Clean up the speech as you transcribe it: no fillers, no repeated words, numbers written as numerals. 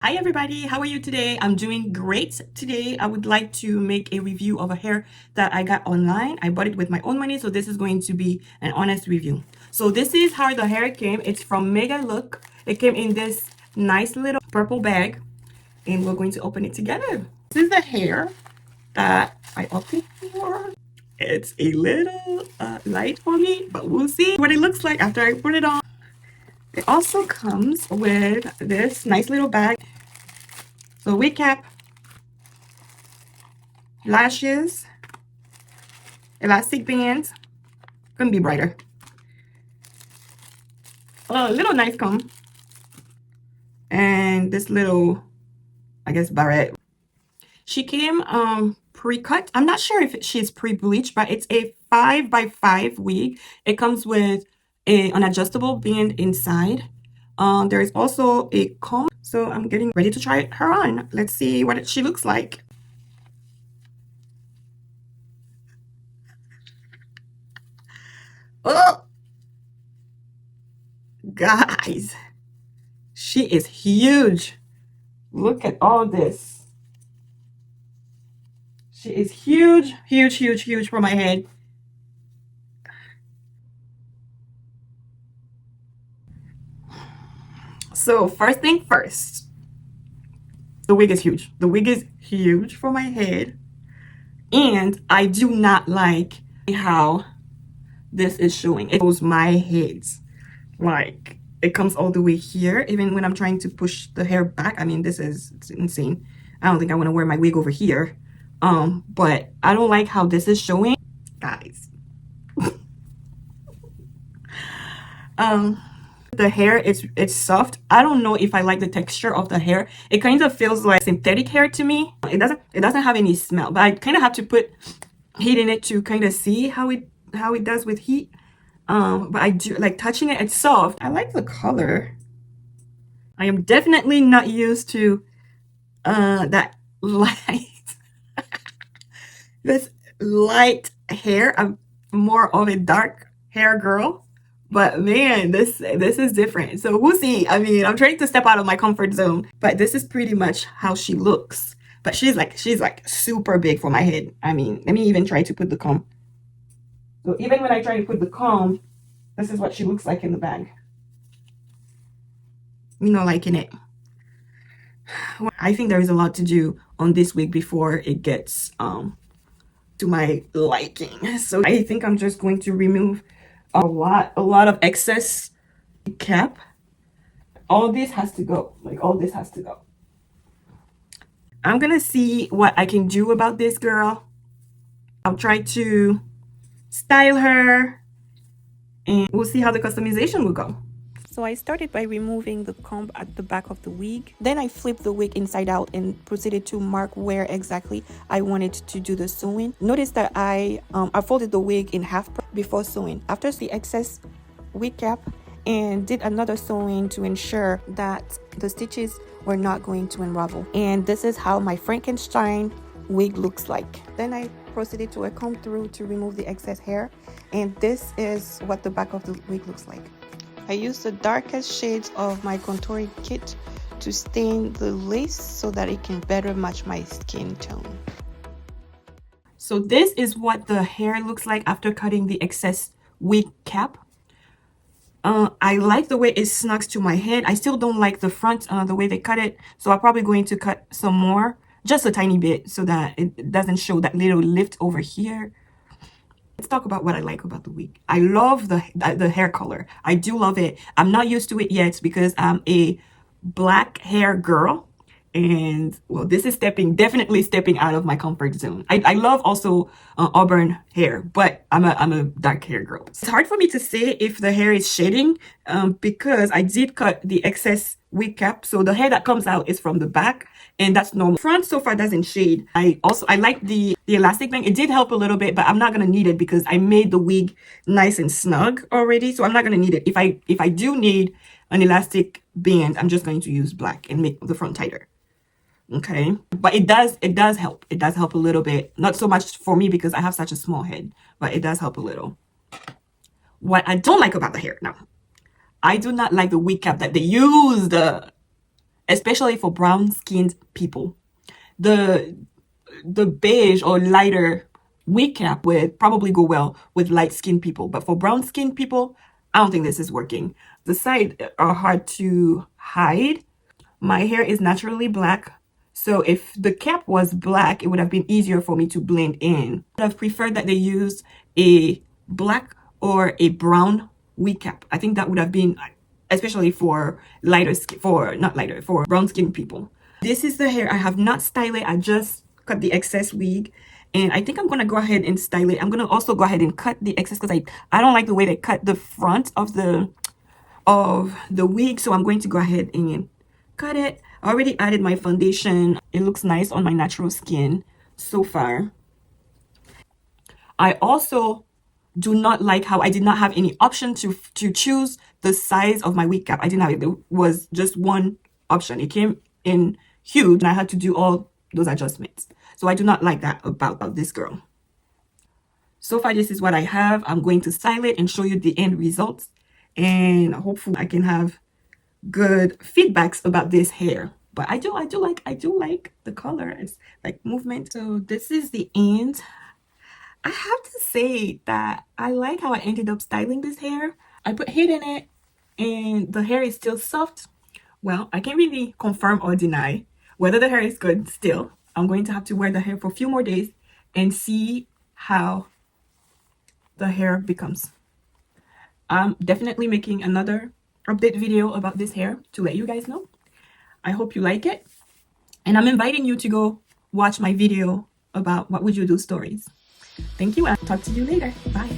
Hi everybody, how are you today? I'm doing great today. I would like to make a review of a hair that I got online. I bought it with my own money, so this is going to be an honest review. So this is how the hair came. It's from Megalook. It came in this nice little purple bag, and we're going to open it together. This is the hair that I opted for. It's a little light for me, but we'll see what it looks like after I put it on. It also comes with this nice little bag. So wig cap, lashes, elastic bands, couldn't be brighter. A little knife comb, and this little, I guess, barrette. She came pre-cut. I'm not sure if she's pre-bleached, but it's a 5x5 wig. It comes with an adjustable band inside. There is also a comb, so I'm getting ready to try her on. Let's see what she looks like. Oh, guys, she is huge. Look at all this. She is huge, huge, huge, huge for my head. So first thing first, the wig is huge. The wig is huge for my head. And I do not like how this is showing. It shows my head. Like, it comes all the way here, even when I'm trying to push the hair back. I mean, it's insane. I don't think I want to wear my wig over here. But I don't like how this is showing. Guys. The hair it's soft. I don't know if I like the texture of the hair. It kind of feels like synthetic hair to me. It doesn't have any smell, but I kind of have to put heat in it to kind of see how it does with heat. But I do like touching it. It's soft. I like the color. I am definitely not used to that light this light hair. I'm more of a dark hair girl. But man, this is different. So we'll see. I mean, I'm trying to step out of my comfort zone, but this is pretty much how she looks. But she's like super big for my head. I mean, let me even try to put the comb. So even when I try to put the comb, this is what she looks like in the bag. You know, liking it. I think there is a lot to do on this wig before it gets to my liking. So I think I'm just going to remove a lot of excess cap. All this has to go. Like, all this has to go. I'm gonna see what I can do about this girl. I'll try to style her, and we'll see how the customization will go. So I started by removing the comb at the back of the wig. Then I flipped the wig inside out and proceeded to mark where exactly I wanted to do the sewing. Notice that I folded the wig in half before sewing. After the excess wig cap, and did another sewing to ensure that the stitches were not going to unravel. And this is how my Frankenstein wig looks like. Then I proceeded to comb through to remove the excess hair, and this is what the back of the wig looks like. I used the darkest shades of my contouring kit to stain the lace so that it can better match my skin tone. So this is what the hair looks like after cutting the excess wig cap. I like the way it snugs to my head. I still don't like the front, the way they cut it. So I'm probably going to cut some more, just a tiny bit, so that it doesn't show that little lift over here. Let's talk about what I like about the wig. I love the hair color. I do love it. I'm not used to it yet because I'm a black hair girl. And well, this is definitely stepping out of my comfort zone. I love also auburn hair, but I'm a dark hair girl. It's hard for me to say if the hair is shading because I did cut the excess wig cap, so the hair that comes out is from the back, and that's normal. Front so far doesn't shade. I like the elastic band. It did help a little bit, but I'm not gonna need it because I made the wig nice and snug already, so I'm not gonna need it. If I do need an elastic band, I'm just going to use black and make the front tighter. Okay, but it does help. It does help a little bit. Not so much for me because I have such a small head, but it does help a little. What I don't like about the hair now, I do not like the wig cap that they used especially for brown skinned people. The beige or lighter wig cap would probably go well with light skinned people, but for brown skinned people, I don't think this is working. The sides are hard to hide. My hair is naturally black, so if the cap was black, it would have been easier for me to blend in. I would have preferred that they used a black or a brown wig cap. I think that would have been, especially for lighter skin, for not lighter, for brown skin people. This is the hair. I have not styled it. I just cut the excess wig, and I think I'm gonna go ahead and style it. I'm gonna also go ahead and cut the excess because I don't like the way they cut the front of the wig, so I'm going to go ahead and cut it. I already added my foundation. It looks nice on my natural skin so far. I also do not like how I did not have any option to choose the size of my wig cap. I didn't have it. There was just one option. It came in huge and I had to do all those adjustments. So I do not like that about this girl. So far, this is what I have. I'm going to style it and show you the end results, and hopefully I can have good feedbacks about this hair. But I do like the color. It's like movement. So this is the end. I have to say that I like how I ended up styling this hair. I put heat in it and the hair is still soft. Well, I can't really confirm or deny whether the hair is good still. I'm going to have to wear the hair for a few more days and see how the hair becomes. I'm definitely making another update video about this hair to let you guys know. I hope you like it, and I'm inviting you to go watch my video about what would you do stories. Thank you, and I'll talk to you later. Bye.